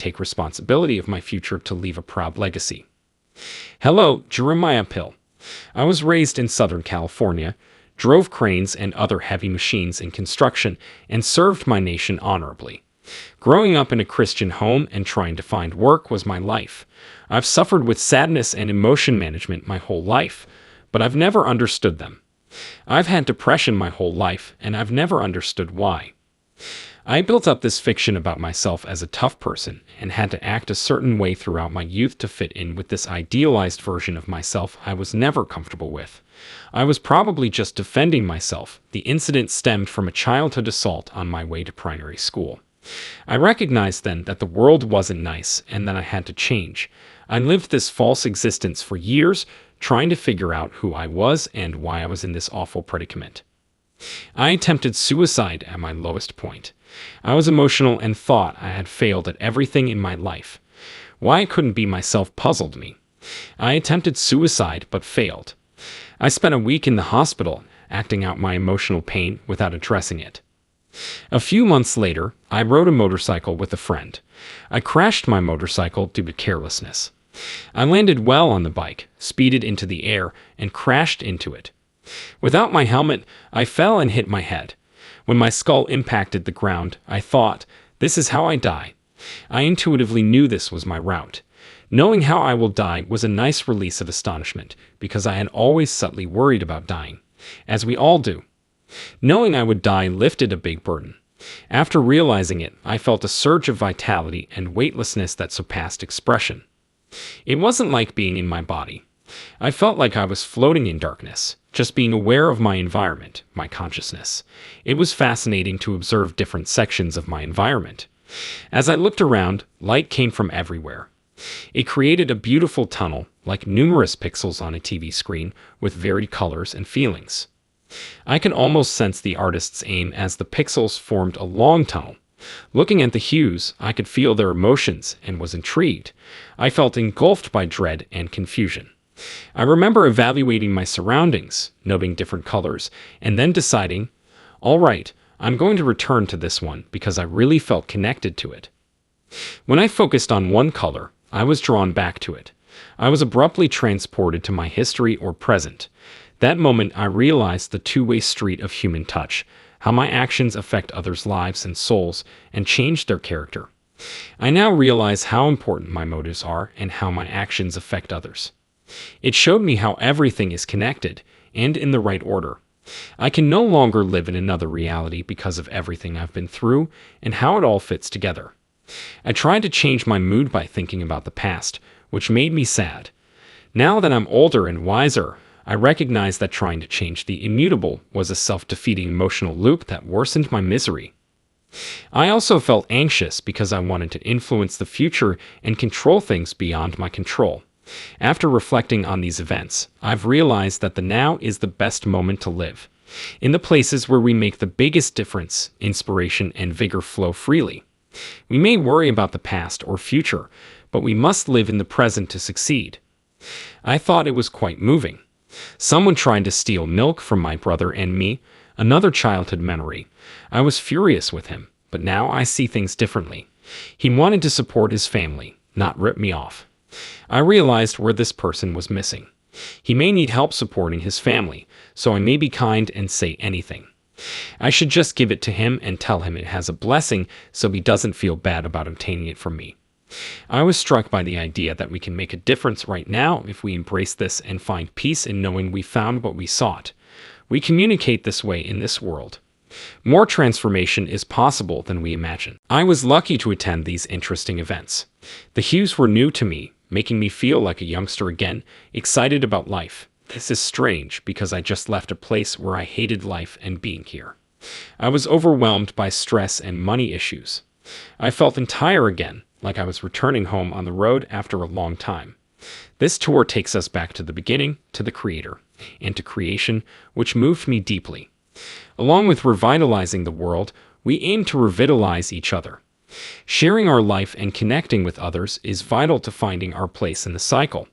take responsibility of my future to leave a proud legacy. Hello, Jeremiah Pill. I was raised in Southern California, drove cranes and other heavy machines in construction, and served my nation honorably. Growing up in a Christian home and trying to find work was my life. I've suffered with sadness and emotion management my whole life, but I've never understood them. I've had depression my whole life, and I've never understood why. I built up this fiction about myself as a tough person and had to act a certain way throughout my youth to fit in with this idealized version of myself I was never comfortable with. I was probably just defending myself. The incident stemmed from a childhood assault on my way to primary school. I recognized then that the world wasn't nice and that I had to change. I lived this false existence for years, trying to figure out who I was and why I was in this awful predicament. I attempted suicide at my lowest point. I was emotional and thought I had failed at everything in my life. Why I couldn't be myself puzzled me. I attempted suicide but failed. I spent a week in the hospital, acting out my emotional pain without addressing it. A few months later, I rode a motorcycle with a friend. I crashed my motorcycle due to carelessness. I landed well on the bike, speeded into the air, and crashed into it. Without my helmet, I fell and hit my head. When my skull impacted the ground, I thought, this is how I die. I intuitively knew this was my route. Knowing how I will die was a nice release of astonishment, because I had always subtly worried about dying, as we all do. Knowing I would die lifted a big burden. After realizing it, I felt a surge of vitality and weightlessness that surpassed expression. It wasn't like being in my body. I felt like I was floating in darkness, just being aware of my environment, my consciousness. It was fascinating to observe different sections of my environment. As I looked around, light came from everywhere. It created a beautiful tunnel, like numerous pixels on a TV screen, with varied colors and feelings. I could almost sense the artist's aim as the pixels formed a long tunnel. Looking at the hues, I could feel their emotions and was intrigued. I felt engulfed by dread and confusion. I remember evaluating my surroundings, noting different colors, and then deciding, all right, I'm going to return to this one because I really felt connected to it. When I focused on one color, I was drawn back to it. I was abruptly transported to my history or present. That moment, I realized the two-way street of human touch, how my actions affect others' lives and souls, and change their character. I now realize how important my motives are and how my actions affect others. It showed me how everything is connected, and in the right order. I can no longer live in another reality because of everything I've been through and how it all fits together. I tried to change my mood by thinking about the past, which made me sad. Now that I'm older and wiser, I recognize that trying to change the immutable was a self-defeating emotional loop that worsened my misery. I also felt anxious because I wanted to influence the future and control things beyond my control. After reflecting on these events, I've realized that the now is the best moment to live. In the places where we make the biggest difference, inspiration and vigor flow freely. We may worry about the past or future, but we must live in the present to succeed. I thought it was quite moving. Someone tried to steal milk from my brother and me, another childhood memory. I was furious with him, but now I see things differently. He wanted to support his family, not rip me off. I realized where this person was missing. He may need help supporting his family, so I may be kind and say anything. I should just give it to him and tell him it has a blessing so he doesn't feel bad about obtaining it from me. I was struck by the idea that we can make a difference right now if we embrace this and find peace in knowing we found what we sought. We communicate this way in this world. More transformation is possible than we imagine. I was lucky to attend these interesting events. The hues were new to me, making me feel like a youngster again, excited about life. This is strange because I just left a place where I hated life and being here. I was overwhelmed by stress and money issues. I felt entire again, like I was returning home on the road after a long time. This tour takes us back to the beginning, to the Creator, and to creation, which moved me deeply. Along with revitalizing the world, we aim to revitalize each other. Sharing our life and connecting with others is vital to finding our place in the cycle.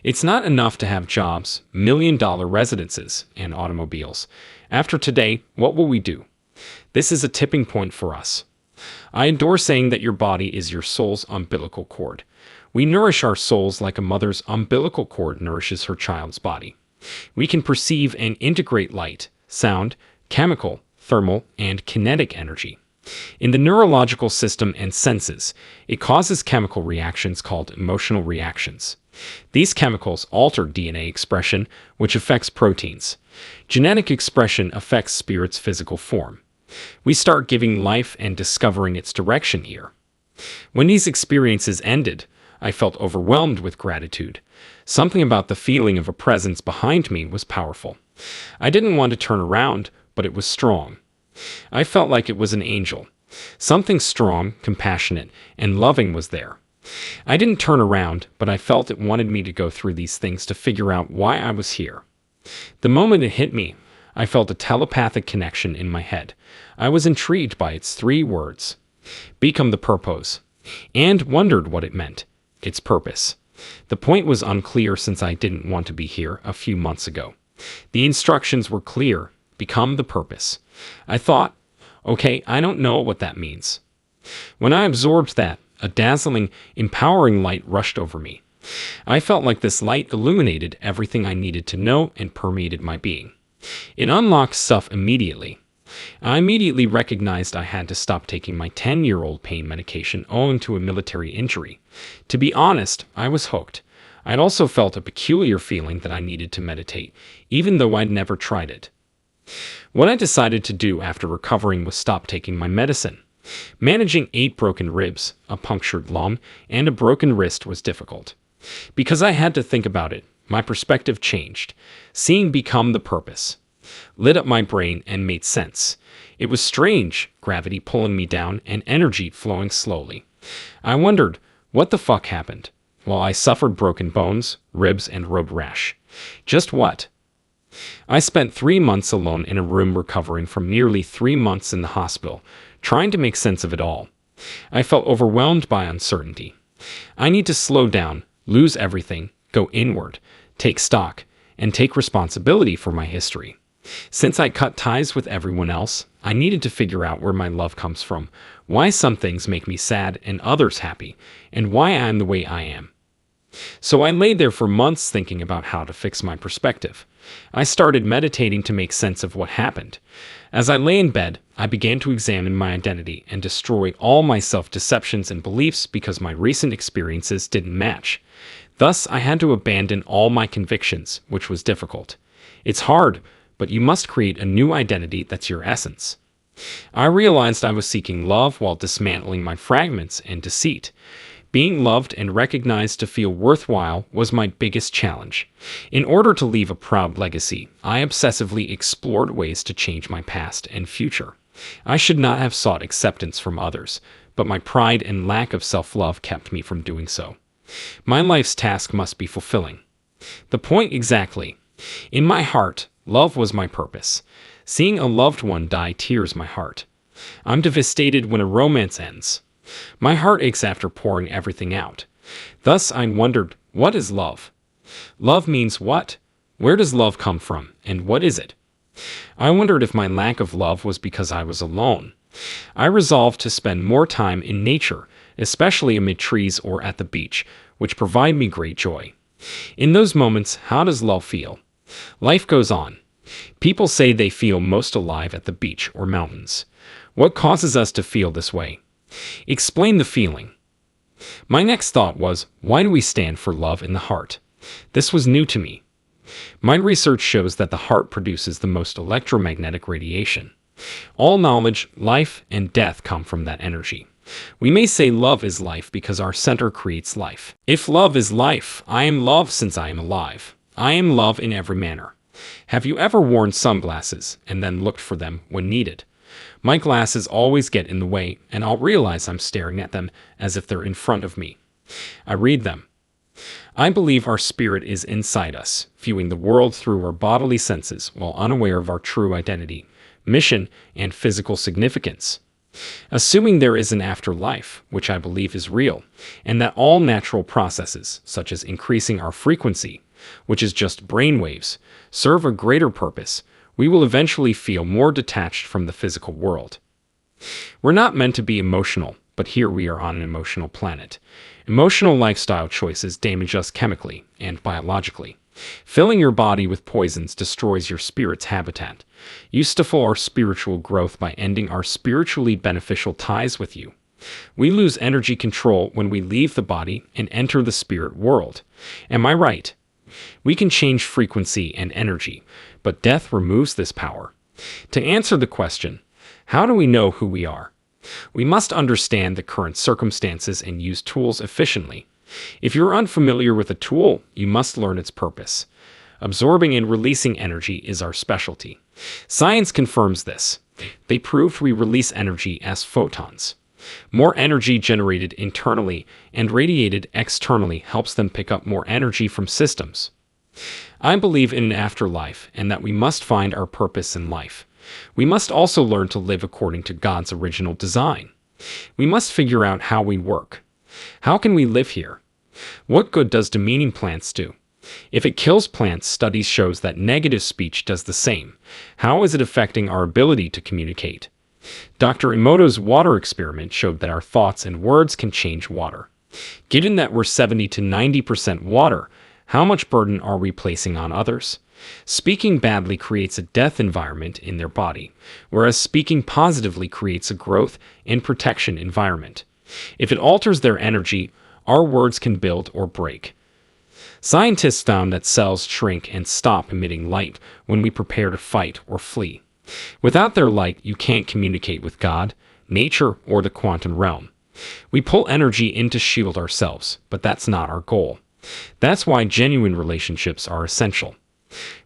It's not enough to have jobs, million-dollar residences, and automobiles. After today, what will we do? This is a tipping point for us. I adore saying that your body is your soul's umbilical cord. We nourish our souls like a mother's umbilical cord nourishes her child's body. We can perceive and integrate light, sound, chemical, thermal, and kinetic energy. In the neurological system and senses, it causes chemical reactions called emotional reactions. These chemicals alter DNA expression, which affects proteins. Genetic expression affects spirit's physical form. We start giving life and discovering its direction here. When these experiences ended, I felt overwhelmed with gratitude. Something about the feeling of a presence behind me was powerful. I didn't want to turn around, but it was strong. I felt like it was an angel. Something strong, compassionate, and loving was there. I didn't turn around, but I felt it wanted me to go through these things to figure out why I was here. The moment it hit me, I felt a telepathic connection in my head. I was intrigued by its 3 words, "Become the purpose," and wondered what it meant, its purpose. The point was unclear since I didn't want to be here a few months ago. The instructions were clear, become the purpose. I thought, okay, I don't know what that means. When I absorbed that, a dazzling, empowering light rushed over me. I felt like this light illuminated everything I needed to know and permeated my being. It unlocked stuff immediately. I immediately recognized I had to stop taking my 10-year-old pain medication owing to a military injury. To be honest, I was hooked. I'd also felt a peculiar feeling that I needed to meditate, even though I'd never tried it. What I decided to do after recovering was stop taking my medicine. Managing 8 broken ribs, a punctured lung, and a broken wrist was difficult. Because I had to think about it, my perspective changed. Seeing become the purpose lit up my brain and made sense. It was strange, gravity pulling me down and energy flowing slowly. I wondered, what the fuck happened? Well, I suffered broken bones, ribs, and road rash. Just what? I spent 3 months alone in a room recovering from nearly 3 months in the hospital, trying to make sense of it all. I felt overwhelmed by uncertainty. I need to slow down, lose everything, go inward, take stock, and take responsibility for my history. Since I cut ties with everyone else, I needed to figure out where my love comes from, why some things make me sad and others happy, and why I am the way I am. So I lay there for months thinking about how to fix my perspective. I started meditating to make sense of what happened. As I lay in bed, I began to examine my identity and destroy all my self-deceptions and beliefs because my recent experiences didn't match. Thus, I had to abandon all my convictions, which was difficult. It's hard, but you must create a new identity that's your essence. I realized I was seeking love while dismantling my fragments and deceit. Being loved and recognized to feel worthwhile was my biggest challenge. In order to leave a proud legacy, I obsessively explored ways to change my past and future. I should not have sought acceptance from others, but my pride and lack of self-love kept me from doing so. My life's task must be fulfilling. The point exactly. In my heart, love was my purpose. Seeing a loved one die tears my heart. I'm devastated when a romance ends. My heart aches after pouring everything out. Thus I wondered, what is love? Love means what? Where does love come from, and what is it? I wondered if my lack of love was because I was alone. I resolved to spend more time in nature, especially amid trees or at the beach, which provide me great joy. In those moments, how does love feel? Life goes on. People say they feel most alive at the beach or mountains. What causes us to feel this way? Explain the feeling. My next thought was, why do we stand for love in the heart? This was new to me. My research shows that the heart produces the most electromagnetic radiation. All knowledge, life, and death come from that energy. We may say love is life because our center creates life. If love is life, I am love since I am alive. I am love in every manner. Have you ever worn sunglasses and then looked for them when needed? My glasses always get in the way, and I'll realize I'm staring at them as if they're in front of me. I read them. I believe our spirit is inside us, viewing the world through our bodily senses while unaware of our true identity, mission, and physical significance. Assuming there is an afterlife, which I believe is real, and that all natural processes, such as increasing our frequency, which is just brainwaves, serve a greater purpose, we will eventually feel more detached from the physical world. We're not meant to be emotional, but here we are on an emotional planet. Emotional lifestyle choices damage us chemically and biologically. Filling your body with poisons destroys your spirit's habitat. You stifle our spiritual growth by ending our spiritually beneficial ties with you. We lose energy control when we leave the body and enter the spirit world. Am I right? We can change frequency and energy, but death removes this power. To answer the question, how do we know who we are? We must understand the current circumstances and use tools efficiently. If you're unfamiliar with a tool, you must learn its purpose. Absorbing and releasing energy is our specialty. Science confirms this. They proved we release energy as photons. More energy generated internally and radiated externally helps them pick up more energy from systems. I believe in an afterlife and that we must find our purpose in life. We must also learn to live according to God's original design. We must figure out how we work. How can we live here? What good does demeaning plants do? If it kills plants, studies shows that negative speech does the same. How is it affecting our ability to communicate? Dr. Emoto's water experiment showed that our thoughts and words can change water. Given that we're 70 to 90% water, how much burden are we placing on others? Speaking badly creates a death environment in their body, whereas speaking positively creates a growth and protection environment. If it alters their energy, our words can build or break. Scientists found that cells shrink and stop emitting light when we prepare to fight or flee. Without their light, you can't communicate with God, nature, or the quantum realm. We pull energy in to shield ourselves, but that's not our goal. That's why genuine relationships are essential.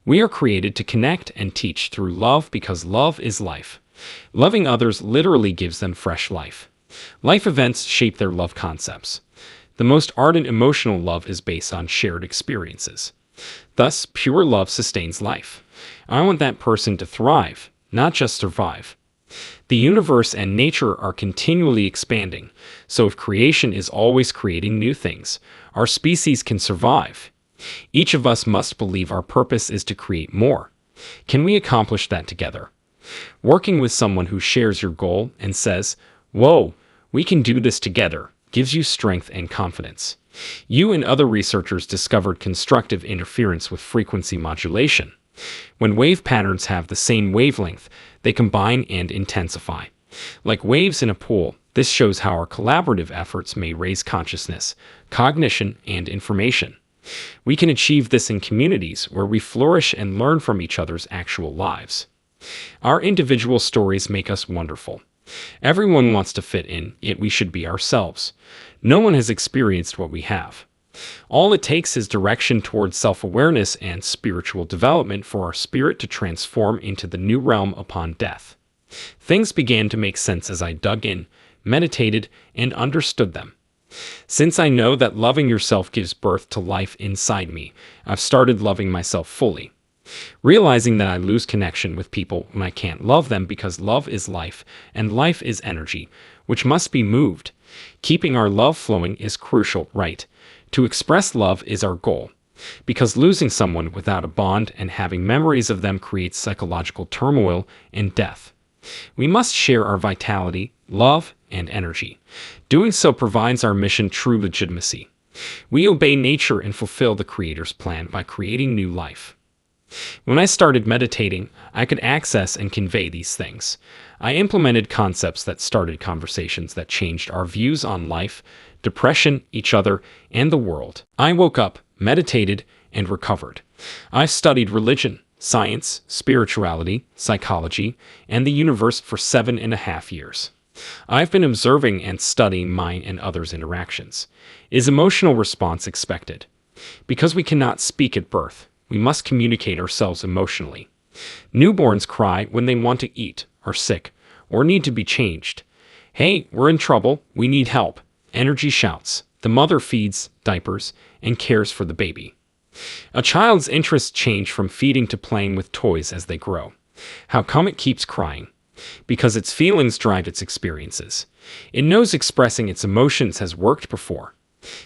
We are created to connect and teach through love because love is life. Loving others literally gives them fresh life. Life events shape their love concepts. The most ardent emotional love is based on shared experiences. Thus, pure love sustains life. I want that person to thrive, not just survive. The universe and nature are continually expanding, so if creation is always creating new things, our species can survive. Each of us must believe our purpose is to create more. Can we accomplish that together? Working with someone who shares your goal and says, "Whoa, we can do this together," gives you strength and confidence. You and other researchers discovered constructive interference with frequency modulation. When wave patterns have the same wavelength, they combine and intensify. Like waves in a pool, this shows how our collaborative efforts may raise consciousness, cognition, and information. We can achieve this in communities where we flourish and learn from each other's actual lives. Our individual stories make us wonderful. Everyone wants to fit in, yet we should be ourselves. No one has experienced what we have. All it takes is direction towards self-awareness and spiritual development for our spirit to transform into the new realm upon death. Things began to make sense as I dug in, meditated, and understood them. Since I know that loving yourself gives birth to life inside me, I've started loving myself fully. Realizing that I lose connection with people when I can't love them because love is life, and life is energy, which must be moved. Keeping our love flowing is crucial, right? To express love is our goal, because losing someone without a bond and having memories of them creates psychological turmoil and death. We must share our vitality, love, and energy. Doing so provides our mission true legitimacy. We obey nature and fulfill the Creator's plan by creating new life. When I started meditating, I could access and convey these things. I implemented concepts that started conversations that changed our views on life, depression, each other, and the world. I woke up, meditated, and recovered. I studied religion, science, spirituality, psychology, and the universe for 7.5 years. I've been observing and studying mine and others' interactions. Is emotional response expected? Because we cannot speak at birth, we must communicate ourselves emotionally. Newborns cry when they want to eat, are sick, or need to be changed. Hey, we're in trouble, we need help. Energy shouts. The mother feeds, diapers, and cares for the baby. A child's interests change from feeding to playing with toys as they grow. How come it keeps crying? Because its feelings drive its experiences. It knows expressing its emotions has worked before.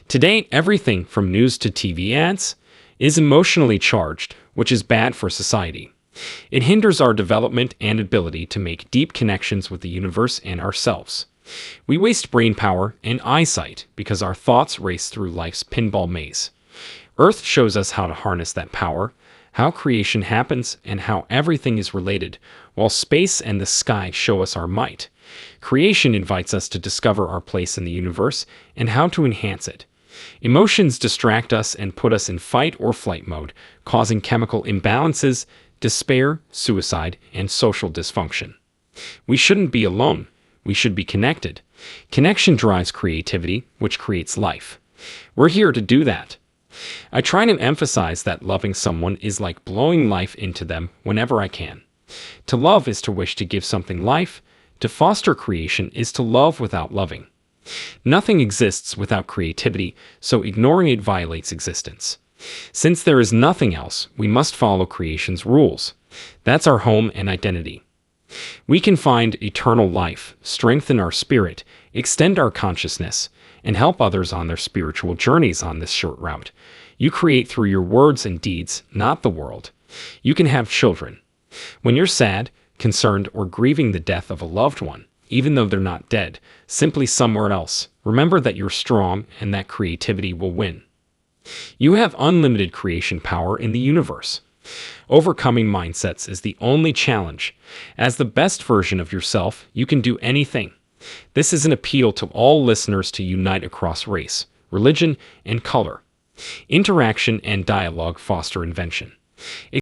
Today, everything from news to TV ads is emotionally charged, which is bad for society. It hinders our development and ability to make deep connections with the universe and ourselves. We waste brain power and eyesight because our thoughts race through life's pinball maze. Earth shows us how to harness that power, how creation happens, and how everything is related, while space and the sky show us our might. Creation invites us to discover our place in the universe and how to enhance it. Emotions distract us and put us in fight or flight mode, causing chemical imbalances, despair, suicide, and social dysfunction. We shouldn't be alone. We should be connected. Connection drives creativity, which creates life. We're here to do that. I try to emphasize that loving someone is like blowing life into them whenever I can. To love is to wish to give something life. To foster creation is to love without loving. Nothing exists without creativity, so ignoring it violates existence. Since there is nothing else, we must follow creation's rules. That's our home and identity. We can find eternal life, strengthen our spirit, extend our consciousness, and help others on their spiritual journeys on this short route. You create through your words and deeds, not the world. You can have children. When you're sad, concerned, or grieving the death of a loved one, even though they're not dead, simply somewhere else, remember that you're strong and that creativity will win. You have unlimited creation power in the universe. Overcoming mindsets is the only challenge. As the best version of yourself, you can do anything. This is an appeal to all listeners to unite across race, religion, and color. Interaction and dialogue foster invention.